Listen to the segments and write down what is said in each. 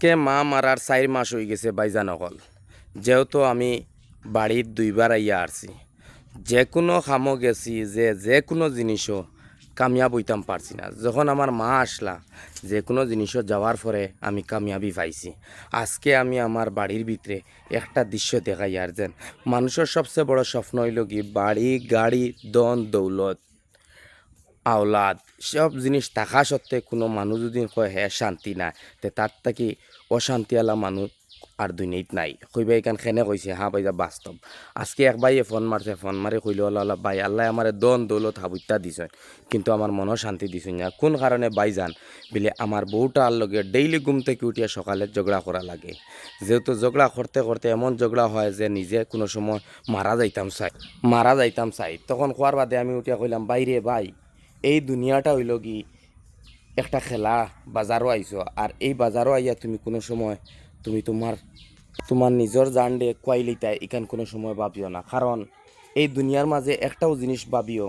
আজকে মা মারার 4 মাস হয়ে গেছে বাইজান অকল। যেহেতু আমি বাড়ির 2বার আইয়া আসছি, যে কোনো খামো গেছি যে কোনো জিনিসও কামিয়াব হইতাম পারছি না। যখন আমার মা আসলা, যে কোনো জিনিসও যাওয়ার পরে আমি কামিয়াবি পাইছি। আজকে আমি আমার বাড়ির ভিতরে একটা দৃশ্য দেখাই আর যেন মানুষের সবচেয়ে বড় স্বপ্ন হইল কি বাড়ি গাড়ি দন দৌলত আওলাদ সব জিনিস থাকা সত্ত্বে কোনো মানুষ যদি কয় হ্যাঁ শান্তি না, তে তার থাকি অশান্তিওয়ালা মানুষ আর দুনিয়াত নাই। কইবা এখান খেনে কইছে হ্যাঁ ভাইয়া বাস্তব। আজকে এক ভাইয়ে ফোন মারছে, ফোন মারি কইল আল্লাহ ভাই আল্লাহ আমার দন দৌলত হাবুত্যা দিছেন, কিন্তু আমার মনও শান্তি দিছেন না। কোন কারণে ভাইজান বলে আমার বউটার লগে ডেইলি ঘুম থেকে উঠিয়া সকালে ঝগড়া করা লাগে। যেহেতু ঝগড়া করতে করতে এমন ঝগড়া হয় যে নিজে কোনো সময় মারা যাইতাম চাই তখন খোয়ার বাদে আমি উঠিয়া কইলাম বাইরে ভাই, এই দুনিয়াটা হইল কি একটা খেলা। বাজারও আইছো, আর এই বাজারও আইয়া তুমি কোনো সময় তুমি তোমার নিজের জানডে কোয়াইলিতায় এখান কোনো সময় ভাবিও না। কারণ এই দুনিয়ার মাঝে একটাও জিনিস ভাবিও,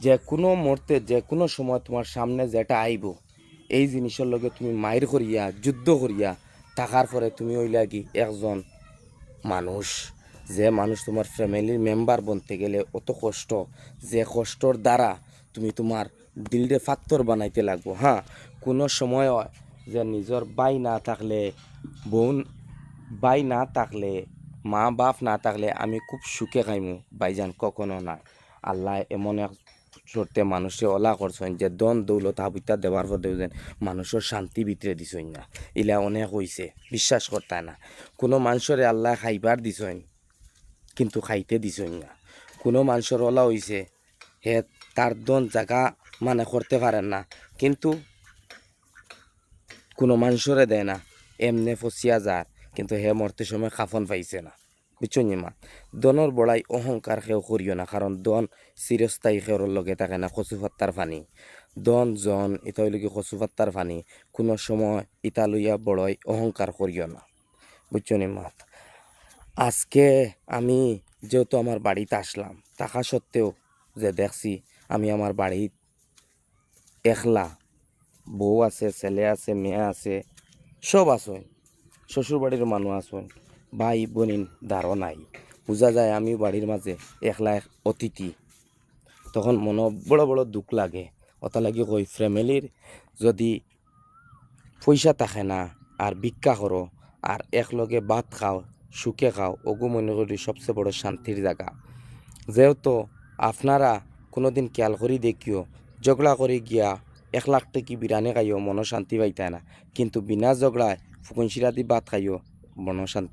যে কোনো মুহূর্তে যে কোনো সময় তোমার সামনে যেটা আইব, এই জিনিসের লগে তুমি মায়ের করিয়া যুদ্ধ করিয়া থাকার পরে তুমি হইলা কি একজন মানুষ। যে মানুষ তোমার ফ্যামিলির মেম্বার বনতে গেলে অত কষ্ট, যে কষ্টর দ্বারা তুমি তোমার দিলরে ফাত্তর বানাইতে লাগবো। হ্যাঁ, কোনো সময় হয় যে নিজের ভাই না থাকলে, বোন ভাই না থাকলে, মা বাপ না থাকলে আমি খুব সুখে খাইমু ভাইজান, কখনো না। আল্লাহ এমন এক সত্যি মানুষে ওলা করছেন যে দন দৌলত হাবিতা দেওয়ার পর দেওয়া মানুষের শান্তি ভিতরে দিছই না। ইলা অনেক হইছে, বিশ্বাস করতে না। কোনো মানুষরে আল্লাহ খাইবার দিছই কিন্তু খাইতে দিছই না। কোনো মানুষের ওলা হইছে হে তার দন জায়গা মানে করতে পারেন না, কিন্তু কোনো মানুষরে দেয় না, এমনে ফসিয়া যার, কিন্তু হে মরতে সময় খাফন পাইছে না। বুঝছই মা, দনের বড়াই অহংকার কেউ করিও না, কারণ দন চিরস্থায়ী খেওর লগে থাকে না। কচুপাত্তার ফানি দন জন এটা হইল কি কচুপাত্তার ফানি, কোনো সময় ইটা লইয়া বড়ই অহংকার করিও না। বুঝছনি মা, আজকে আমি যেহেতু আমার বাড়িতে আসলাম, থাকা সত্ত্বেও যে দেখছি আমি আমার বাড়ির একলা, বউ আছে, ছেলে আছে, মেয়ে আছে, সব আসুন, শ্বশুরবাড়ির মানুষ আসুন, ভাই বোনিন দারও নাই। বোঝা যায় আমি বাড়ির মাঝে একলা এক অতিথি। তখন মনে বড় বড় দুঃখ লাগে। অত লাগি কই ফ্যামিলির যদি পয়সা থাকে না আর ভিক্ষা করো আর একলগে ভাত খাও, সুখে খাও, ওগু মনে করি সবচেয়ে বড় শান্তির জায়গা। যেহেতু আপনারা কোনোদিন খেয়াল করি দেখিও, ঝগড়া করে গিয়া 1 লাখ টাকি বিরানি খাইও মন শান্তি পাইতায় না, কিন্তু বিনা ঝগড়ায় ফুকনশিরাদি ভাত খাইও মন শান্তি